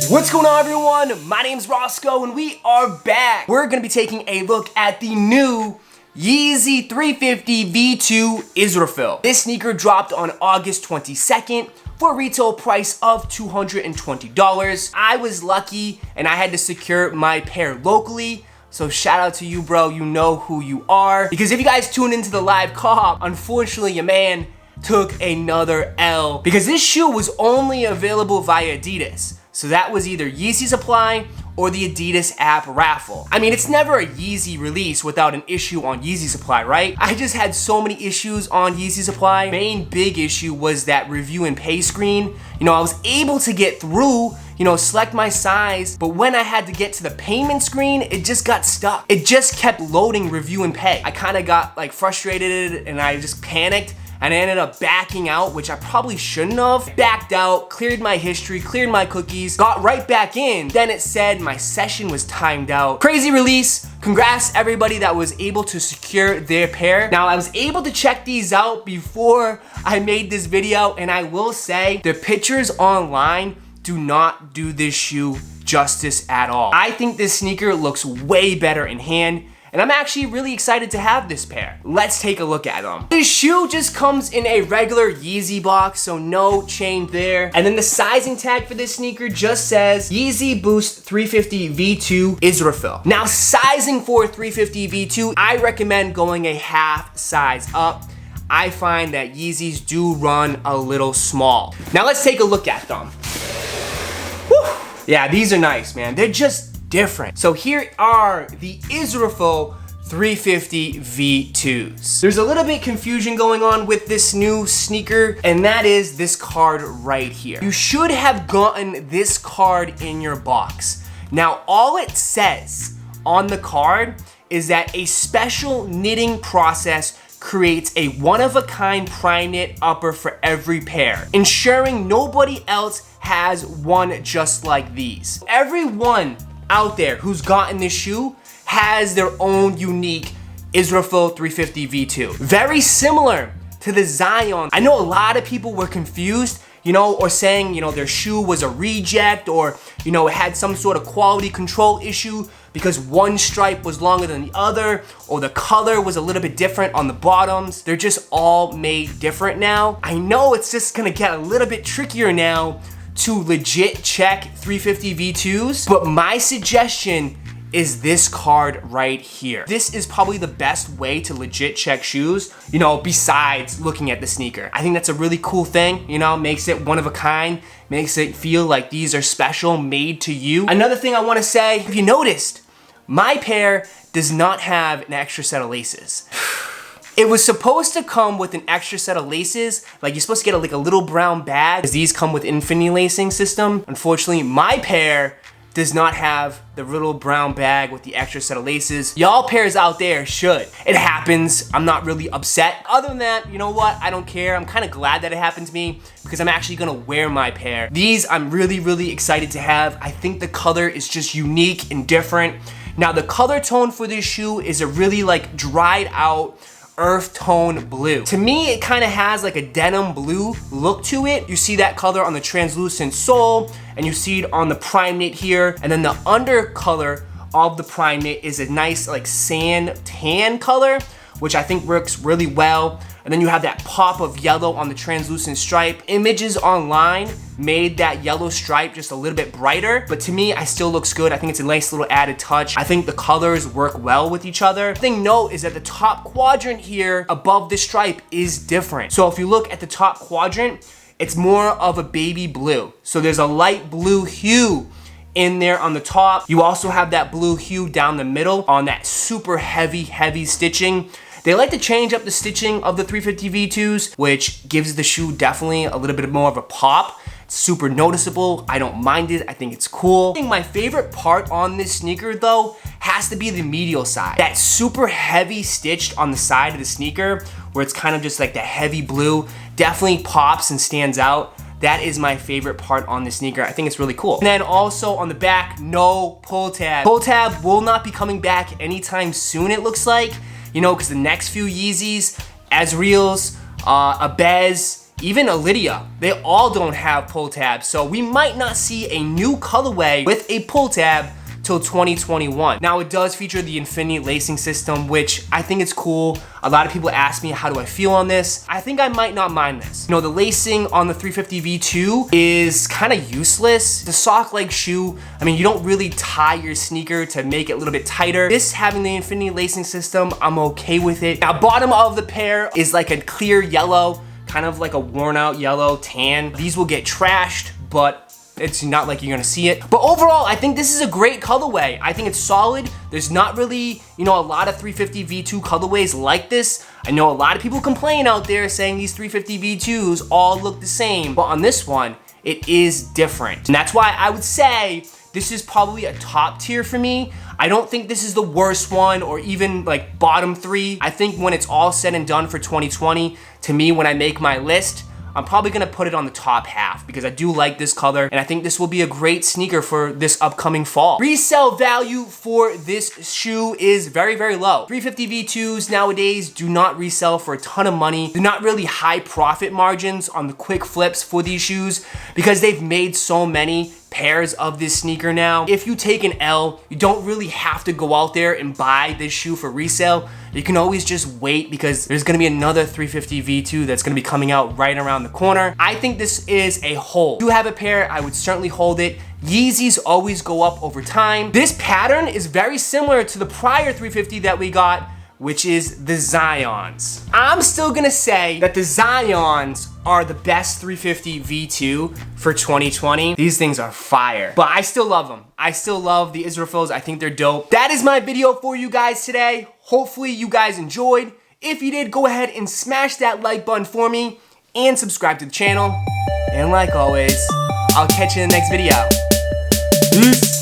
What's going on, everyone? My name's Roszko and we are back. We're gonna be taking a look at the new Yeezy 350 V2 Israfil. This sneaker dropped on August 22nd for a retail price of $220. I was lucky and I had to secure my pair locally. So shout out to you, bro. You know who you are. Because if you guys tuned into the live call, unfortunately your man took another L. Because this shoe was only available via Adidas. So that was either Yeezy Supply or the Adidas app raffle. I mean, it's never a Yeezy release without an issue on Yeezy Supply, right? I just had so many issues on Yeezy Supply. Main big issue was that review and pay screen. You know, I was able to get through, you know, select my size, but when I had to get to the payment screen, it just got stuck. It just kept loading review and pay. I kind of got like frustrated and I just panicked. And I ended up backing out, which I probably shouldn't have. Backed out, cleared my history, cleared my cookies, got right back in. Then it said my session was timed out. Crazy release. Congrats everybody that was able to secure their pair. Now I was able to check these out before I made this video, and I will say the pictures online do not do this shoe justice at all. I think this sneaker looks way better in hand. And I'm actually really excited to have this pair. Let's take a look at them. This shoe just comes in a regular Yeezy box, so no chain there. And then the sizing tag for this sneaker just says Yeezy Boost 350 V2 Israfil. Now sizing for 350 V2, I recommend going a half size up. I find that Yeezys do run a little small. Now let's take a look at them. Whew. Yeah, these are nice, man. They're just different. So here are the Israfil 350 V2s. There's a little bit confusion going on with this new sneaker, and that is this card right here. You should have gotten this card in your box. Now, all it says on the card is that a special knitting process creates a one-of-a-kind prime knit upper for every pair, ensuring nobody else has one just like these. Everyone out there who's gotten this shoe has their own unique Israfil 350 V2. Very similar to the Zion. I know a lot of people were confused, you know, or saying, you know, their shoe was a reject, or, you know, it had some sort of quality control issue because one stripe was longer than the other, or the color was a little bit different on the bottoms. They're just all made different now. I know it's just gonna get a little bit trickier now to legit check 350 V2s, but my suggestion is this card right here. This is probably the best way to legit check shoes, you know, besides looking at the sneaker. I think that's a really cool thing, you know, makes it one of a kind, makes it feel like these are special, made to you. Another thing I wanna say, if you noticed, my pair does not have an extra set of laces. It was supposed to come with an extra set of laces, like you're supposed to get like a little brown bag, because these come with infinity lacing system. Unfortunately, my pair does not have the little brown bag with the extra set of laces. Y'all pairs out there should. It happens, I'm not really upset. Other than that, you know what, I don't care. I'm kind of glad that it happened to me because I'm actually gonna wear my pair. These I'm really excited to have. I think the color is just unique and different. Now the color tone for this shoe is a really like dried out earth tone blue. To me, it kind of has like a denim blue look to it. You see that color on the translucent sole, and you see it on the prime knit here, and then the under color of the prime knit is a nice like sand tan color, which I think works really well. And then you have that pop of yellow on the translucent stripe. Images online made that yellow stripe just a little bit brighter, but to me, it still looks good. I think it's a nice little added touch. I think the colors work well with each other. The thing note is that the top quadrant here above the stripe is different. So if you look at the top quadrant, it's more of a baby blue. So there's a light blue hue in there on the top. You also have that blue hue down the middle on that super heavy stitching. They like to change up the stitching of the 350 V2s, which gives the shoe definitely a little bit more of a pop. It's super noticeable. I don't mind it. I think it's cool. I think my favorite part on this sneaker though has to be the medial side. That super heavy stitched on the side of the sneaker where it's kind of just like the heavy blue definitely pops and stands out. That is my favorite part on the sneaker. I think it's really cool. And then also on the back, no pull tab. Pull tab will not be coming back anytime soon, it looks like. You know, because the next few Yeezys, Azreals, Abez, even Lydia, they all don't have pull tabs. So we might not see a new colorway with a pull tab till 2021. Now it does feature the infinity lacing system, which I think it's cool. A lot of people ask me, how do I feel on this? I think I might not mind this. You know, the lacing on the 350 V2 is kind of useless. The sock-like shoe, I mean, you don't really tie your sneaker to make it a little bit tighter. This having the infinity lacing system, I'm okay with it. Now, bottom of the pair is like a clear yellow, kind of like a worn out yellow tan. These will get trashed, but it's not like you're gonna see it. But overall, I think this is a great colorway. I think it's solid. There's not really, you know, a lot of 350 V2 colorways like this. I know a lot of people complain out there saying these 350 V2s all look the same, but on this one, it is different. And that's why I would say this is probably a top tier for me. I don't think this is the worst one or even like bottom 3. I think when it's all said and done for 2020, to me, when I make my list, I'm probably gonna put it on the top half because I do like this color and I think this will be a great sneaker for this upcoming fall. Resale value for this shoe is very, very low. 350 V2s nowadays do not resell for a ton of money. They're not really high profit margins on the quick flips for these shoes because they've made so many pairs of this sneaker now. If you take an L, you don't really have to go out there and buy this shoe for resale. You can always just wait because there's gonna be another 350 V2 that's gonna be coming out right around the corner. I think this is a hold. If you have a pair, I would certainly hold it. Yeezys always go up over time. This pattern is very similar to the prior 350 that we got, which is the Zions. I'm still gonna say that the Zions are the best 350 V2 for 2020. These things are fire, but I still love them. I still love the Israfils. I think they're dope. That is my video for you guys today. Hopefully you guys enjoyed. If you did, go ahead and smash that like button for me and subscribe to the channel. And like always, I'll catch you in the next video. Peace.